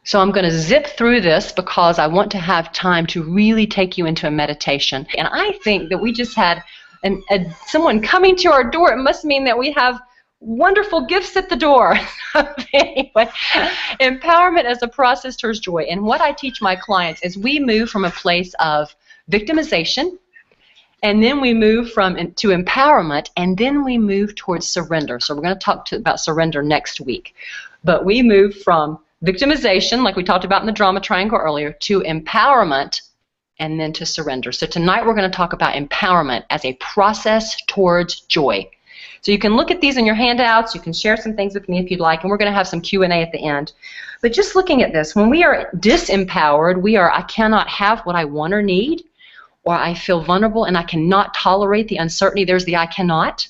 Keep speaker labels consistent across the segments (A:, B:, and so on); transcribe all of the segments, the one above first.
A: So I'm going to zip through this because I want to have time to really take you into a meditation. And I think that we just had someone coming to our door. It must mean that we have wonderful gifts at the door. Anyway, empowerment as a process towards joy. And what I teach my clients is we move from a place of victimization, and then we move to empowerment, and then we move towards surrender. So we're going to talk about surrender next week. But we move from victimization, like we talked about in the drama triangle earlier, to empowerment, and then to surrender. So tonight we're going to talk about empowerment as a process towards joy. So you can look at these in your handouts. You can share some things with me if you'd like, and we're going to have some Q&A at the end. But just looking at this, when we are disempowered, I cannot have what I want or need, or I feel vulnerable and I cannot tolerate the uncertainty. There's the I cannot.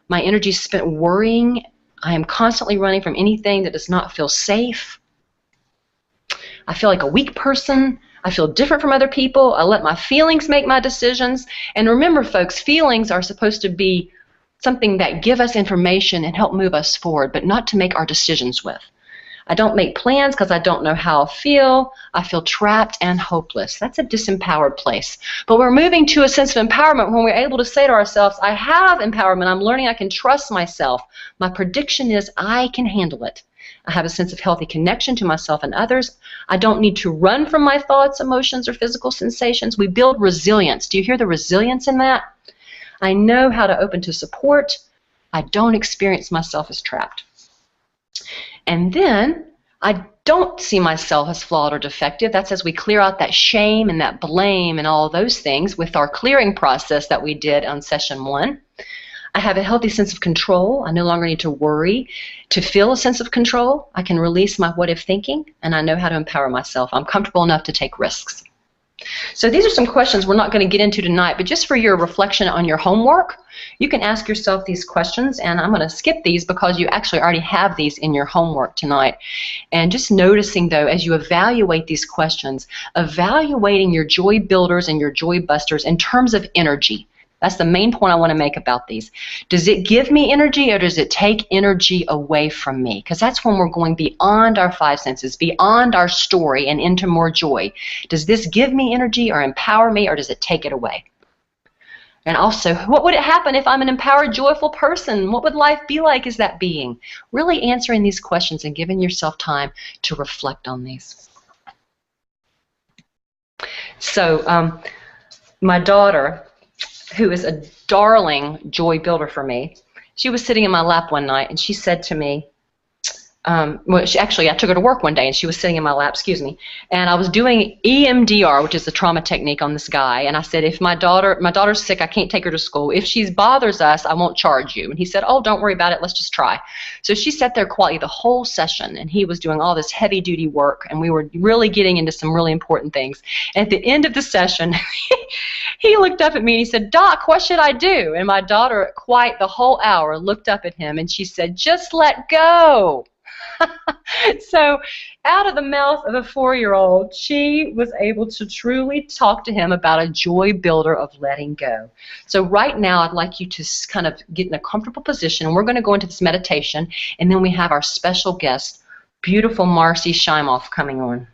A: My energy is spent worrying. I am constantly running from anything that does not feel safe. I feel like a weak person. I feel different from other people. I let my feelings make my decisions. And remember, folks, feelings are supposed to be something that give us information and help move us forward, but not to make our decisions with. I don't make plans because I don't know how I'll feel. I feel trapped and hopeless. That's a disempowered place. But we're moving to a sense of empowerment when we're able to say to ourselves, I have empowerment. I'm learning I can trust myself. My prediction is I can handle it. I have a sense of healthy connection to myself and others. I don't need to run from my thoughts, emotions, or physical sensations. We build resilience. Do you hear the resilience in that? I know how to open to support. I don't experience myself as trapped. And then I don't see myself as flawed or defective. That's as we clear out that shame and that blame and all those things with our clearing process that we did on session 1. I have a healthy sense of control. I no longer need to worry to feel a sense of control. I can release my what-if thinking, and I know how to empower myself. I'm comfortable enough to take risks. So these are some questions we're not going to get into tonight, but just for your reflection on your homework, you can ask yourself these questions, and I'm going to skip these because you actually already have these in your homework tonight. And just noticing, though, as you evaluate these questions, evaluating your joy builders and your joy busters in terms of energy. That's the main point I want to make about these. Does it give me energy, or does it take energy away from me? Because that's when we're going beyond our 5 senses, beyond our story, and into more joy. Does this give me energy or empower me, or does it take it away? And also, what would it happen if I'm an empowered, joyful person? What would life be like as that being? Really answering these questions and giving yourself time to reflect on these. So, my daughter, who is a darling joy builder for me, she was sitting in my lap one night, and she said to me, I took her to work one day, and she was sitting in my lap, and I was doing EMDR, which is the trauma technique on this guy, and I said, if my daughter's sick, I can't take her to school. If she bothers us, I won't charge you. And he said, oh, don't worry about it, let's just try. So she sat there quietly the whole session, and he was doing all this heavy-duty work, and we were really getting into some really important things. And at the end of the session, he looked up at me, and he said, Doc, what should I do? And my daughter, quite the whole hour, looked up at him, and she said, just let go. So out of the mouth of a 4-year-old, she was able to truly talk to him about a joy builder of letting go. So right now, I'd like you to kind of get in a comfortable position, and we're going to go into this meditation, and then we have our special guest, beautiful Marcy Shimoff, coming on.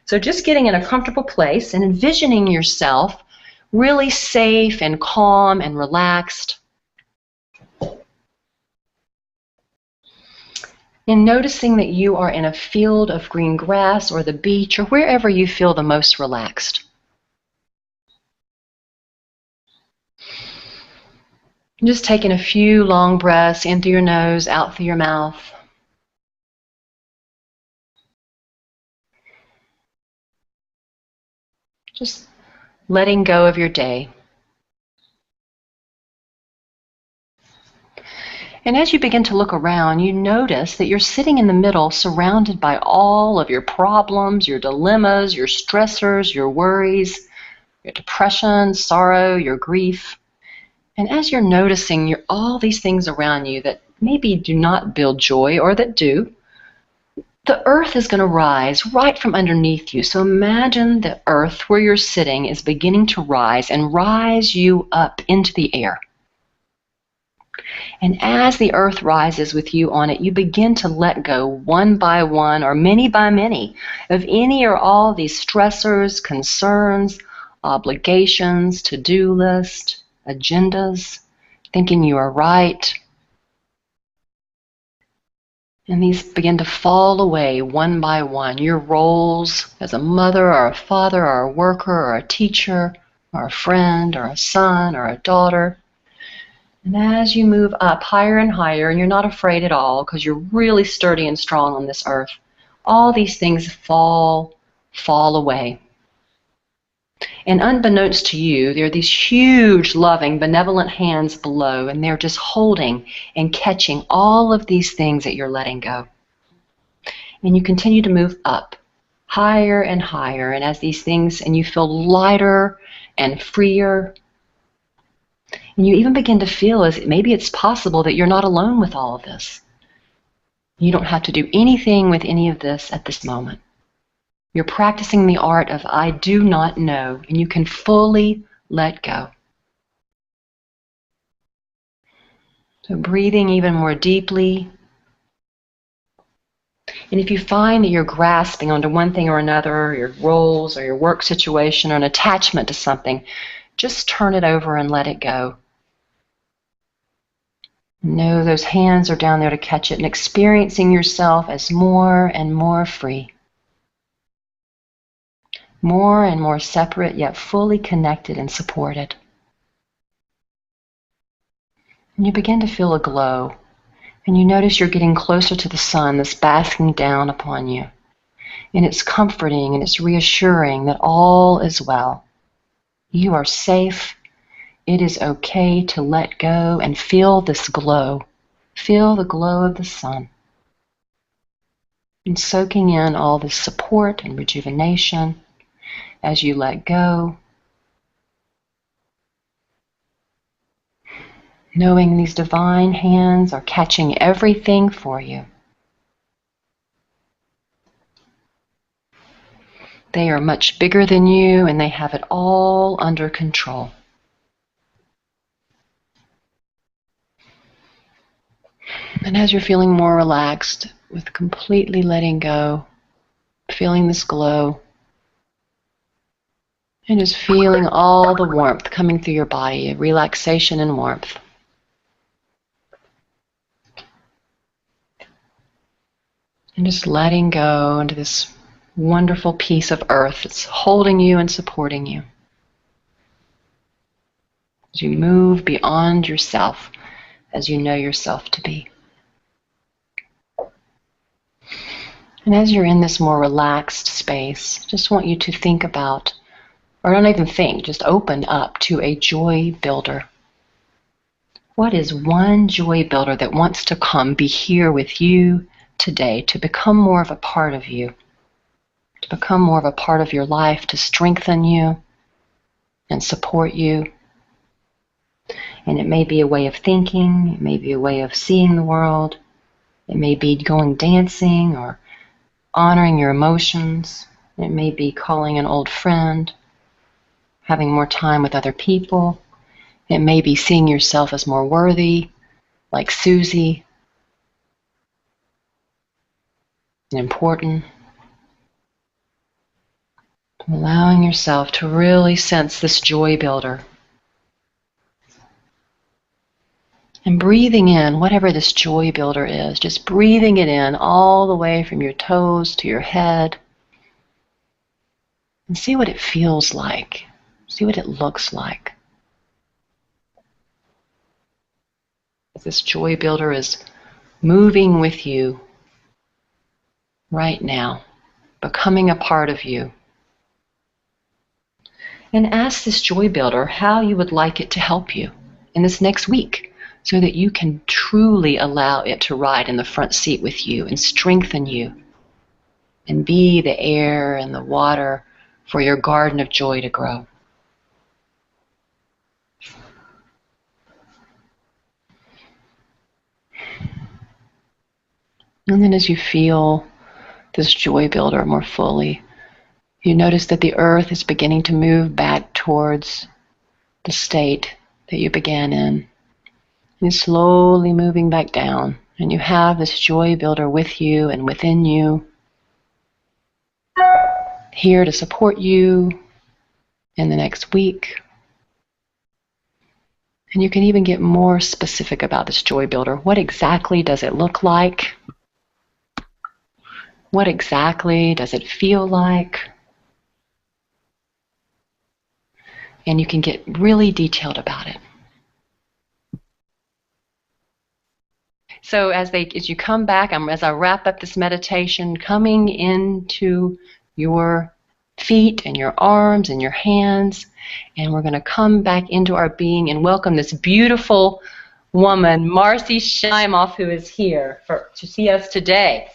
A: So just getting in a comfortable place and envisioning yourself really safe and calm and relaxed. And noticing that you are in a field of green grass or the beach or wherever you feel the most relaxed. Just taking a few long breaths in through your nose, out through your mouth. Just letting go of your day. And as you begin to look around, you notice that you're sitting in the middle, surrounded by all of your problems, your dilemmas, your stressors, your worries, your depression, sorrow, your grief. And as you're noticing all these things around you that maybe do not build joy or that do, the earth is going to rise right from underneath you. So imagine the earth where you're sitting is beginning to rise and rise you up into the air. And as the earth rises with you on it, you begin to let go one by one or many by many of any or all these stressors, concerns, obligations, to-do lists, agendas, thinking you are right. And these begin to fall away one by one. Your roles as a mother or a father or a worker or a teacher or a friend or a son or a daughter. And as you move up higher and higher, and you're not afraid at all because you're really sturdy and strong on this earth, all these things fall away. And unbeknownst to you, there are these huge, loving, benevolent hands below, and they're just holding and catching all of these things that you're letting go. And you continue to move up, higher and higher, and as these things, and you feel lighter and freer. And you even begin to feel as maybe it's possible that you're not alone with all of this. You don't have to do anything with any of this at this moment. You're practicing the art of I do not know, and you can fully let go. So breathing even more deeply. And if you find that you're grasping onto one thing or another, your roles or your work situation or an attachment to something, just turn it over and let it go. Know those hands are down there to catch it and experiencing yourself as more and more free. More and more separate, yet fully connected and supported. And you begin to feel a glow, and you notice you're getting closer to the sun that's basking down upon you. And it's comforting and it's reassuring that all is well. You are safe. It is okay to let go and feel this glow. Feel the glow of the sun. And soaking in all this support and rejuvenation as you let go, knowing these divine hands are catching everything for you. They are much bigger than you and they have it all under control. And as you're feeling more relaxed with completely letting go, feeling this glow, and just feeling all the warmth coming through your body, relaxation and warmth. And just letting go into this wonderful piece of earth that's holding you and supporting you. As you move beyond yourself, as you know yourself to be. And as you're in this more relaxed space, just want you to think about, or don't even think, just open up to a joy builder. What is one joy builder that wants to come be here with you today, to become more of a part of you, to become more of a part of your life, to strengthen you and support you? And it may be a way of thinking, it may be a way of seeing the world, it may be going dancing or honoring your emotions, it may be calling an old friend, having more time with other people. It may be seeing yourself as more worthy, like Susie, and important. Allowing yourself to really sense this joy builder. And breathing in whatever this joy builder is, just breathing it in all the way from your toes to your head. And see what it feels like. See what it looks like. This joy builder is moving with you right now, becoming a part of you. And ask this joy builder how you would like it to help you in this next week, so that you can truly allow it to ride in the front seat with you and strengthen you and be the air and the water for your garden of joy to grow. And then as you feel this joy builder more fully, you notice that the earth is beginning to move back towards the state that you began in. And slowly moving back down. And you have this joy builder with you and within you, here to support you in the next week. And you can even get more specific about this joy builder. What exactly does it look like? What exactly does it feel like? And you can get really detailed about it. So as you come back, as I wrap up this meditation, coming into your feet and your arms and your hands, and we're going to come back into our being and welcome this beautiful woman, Marcy Shimoff, who is here to see us today.